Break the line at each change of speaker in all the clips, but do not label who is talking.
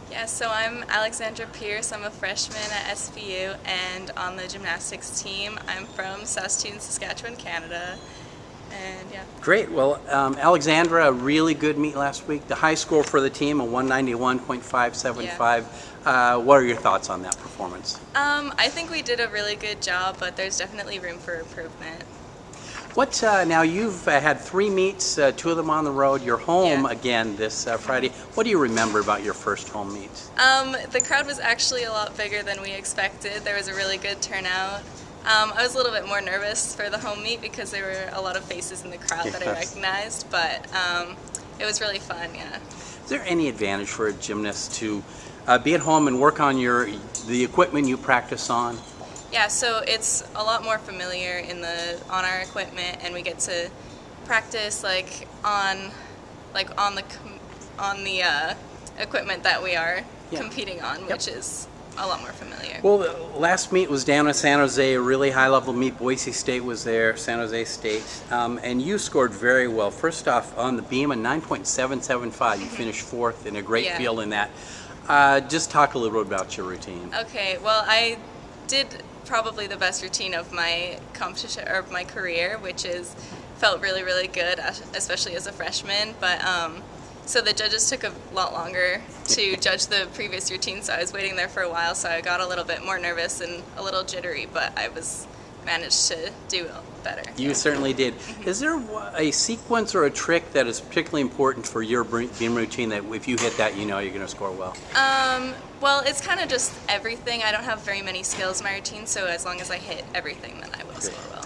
Yeah, so I'm Alixandra Pierce. I'm a freshman at SPU and on the gymnastics team. I'm from Saskatoon, Saskatchewan, Canada. And yeah.
Great. Well, Alexandra, a really good meet last week. The high score for the team, a 191.575. What are your thoughts on that performance?
I think we did a really good job, but there's definitely room for improvement.
Now you've had 3 meets, 2 of them on the road. You're home again this Friday. What do you remember about your first home meet?
The crowd was actually a lot bigger than we expected. There was a really good turnout. I was a little bit more nervous for the home meet because there were a lot of faces in the crowd that I recognized, but it was really fun, yeah.
Is there any advantage for a gymnast to be at home and work on the equipment you practice on?
Yeah, so it's a lot more familiar on our equipment, and we get to practice on the equipment that we are competing on, which is a lot more familiar.
Well, the last meet was down in San Jose, a really high-level meet. Boise State was there, San Jose State, and you scored very well. First off, on the beam, a 9.775. You finished 4th in a great field in that. Just talk a little bit about your routine.
Okay, well, I did probably the best routine of my competition or my career, which felt really, really good, especially as a freshman. But so the judges took a lot longer to judge the previous routine, so I was waiting there for a while, so I got a little bit more nervous and a little jittery, but I managed to do better.
You certainly did. Is there a sequence or a trick that is particularly important for your beam routine that if you hit that, you know you're going to score well?
Well, it's kind of just everything. I don't have very many skills in my routine, so as long as I hit everything, then I will score well.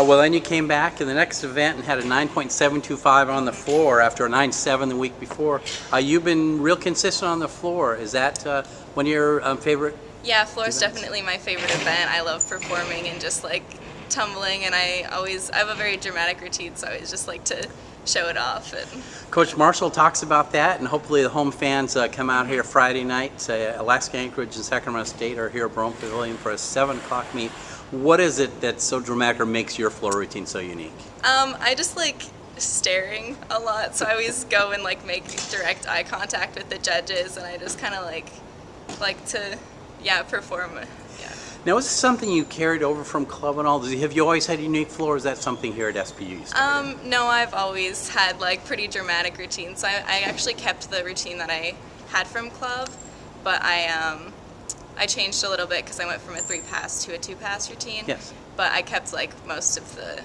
Well, then you came back in the next event and had a 9.725 on the floor after a 9.7 the week before. You've been real consistent on the floor. Is that one of your favorite?
Yeah, floor is definitely my favorite event. I love performing and just tumbling, and I have a very dramatic routine, so I always just like to show it off.
Coach Marshall talks about that, and hopefully the home fans come out here Friday night. Alaska Anchorage and Sacramento State are here at Brome Pavilion for a 7 o'clock meet. What is it that's so dramatic or makes your floor routine so unique?
I just like staring a lot, so I always go and make direct eye contact with the judges, and I just kind of like to perform. Yeah.
Now, is this something you carried over from club and all? Have you always had a unique floor, or is that something here at SPU?
No, I've always had pretty dramatic routines. I actually kept the routine that I had from club, but I changed a little bit because I went from a 3-pass to a 2-pass routine.
Yes.
But I kept most of the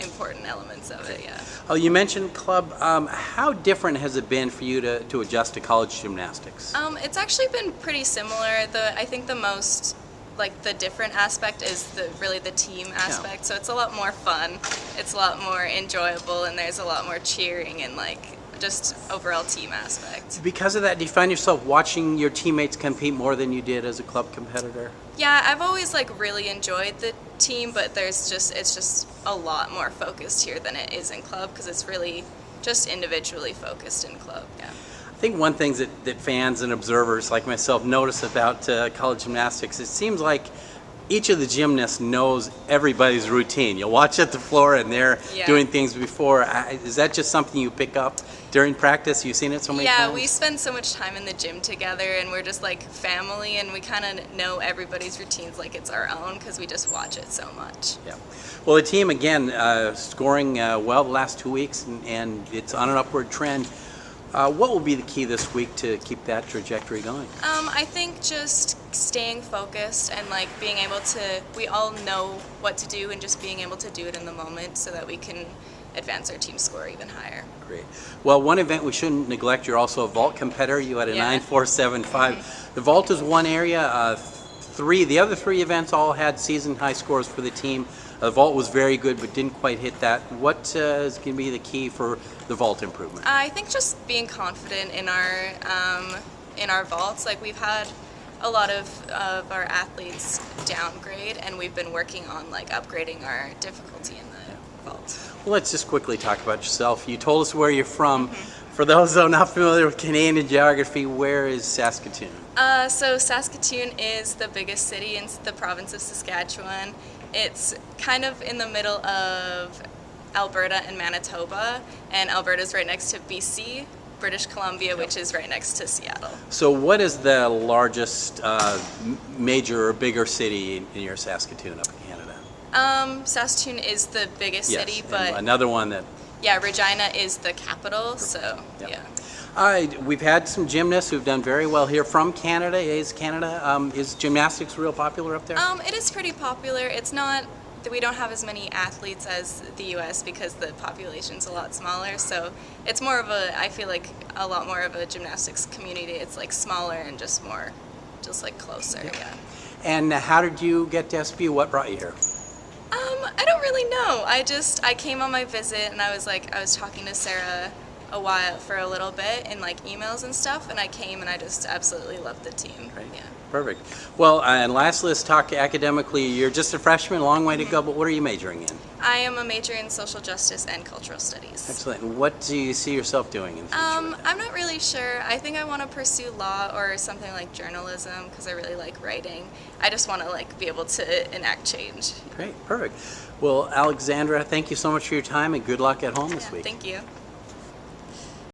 important elements of it, yeah.
Oh, you mentioned club. How different has it been for you to adjust to college gymnastics?
It's actually been pretty similar. I think the most the different aspect is really the team aspect. Yeah. So it's a lot more fun. It's a lot more enjoyable, and there's a lot more cheering and just overall team aspect.
Because of that, do you find yourself watching your teammates compete more than you did as a club competitor?
Yeah, I've always really enjoyed the team, but it's just a lot more focused here than it is in club because it's really just individually focused in club. Yeah.
I think one thing that fans and observers like myself notice about college gymnastics, it seems like each of the gymnasts knows everybody's routine. You'll watch at the floor and they're doing things before. Is that just something you pick up during practice? You've seen it so many times?
Yeah, we spend so much time in the gym together, and we're just family, and we kind of know everybody's routines like it's our own because we just watch it so much.
Yeah. Well, the team, again, scoring well the last 2 weeks, and it's on an upward trend. What will be the key this week to keep that trajectory going?
I think just staying focused and being able to, we all know what to do, and just being able to do it in the moment so that we can advance our team score even higher.
Great. Well, one event we shouldn't neglect, you're also a vault competitor. You had a 9.475. The vault is one area. The other 3 events all had season high scores for the team. The vault was very good, but didn't quite hit that. What is going to be the key for the vault improvement?
I think just being confident in our vaults. We've had a lot of our athletes downgrade, and we've been working on upgrading our difficulty in the vault.
Well, let's just quickly talk about yourself. You told us where you're from. For those that are not familiar with Canadian geography, where is Saskatoon?
So Saskatoon is the biggest city in the province of Saskatchewan. It's kind of in the middle of Alberta and Manitoba, and Alberta's right next to BC, British Columbia, which is right next to Seattle.
So what is the largest major or bigger city in your Saskatoon up in Canada?
Saskatoon is the biggest
Yes,
city,
and
but
another one that...
yeah, Regina is the capital, so
Yep.
yeah.
We've had some gymnasts who've done very well here from Canada. Is gymnastics real popular up there?
It is pretty popular. It's not, we don't have as many athletes as the U.S. because the population's a lot smaller, so it's more of a, I feel like a lot more of a gymnastics community. It's like smaller and just more, just like closer, yeah.
And how did you get to SPU? What brought you here?
I don't really know. I came on my visit and I was talking to Sarah for a little bit in like emails and stuff, and I came and I just absolutely loved the team.
Great.
Yeah.
Perfect. Well, and lastly, let's talk academically. You're just a freshman, a long way to go, but what are you majoring in?
I am a major in social justice and cultural studies.
Excellent. And what do you see yourself doing in the future with that?
I'm not really sure. I think I want to pursue law or something like journalism because I really like writing. I just want to like be able to enact change.
Great. Perfect. Well, Alexandra, thank you so much for your time and good luck at home this week.
Thank you.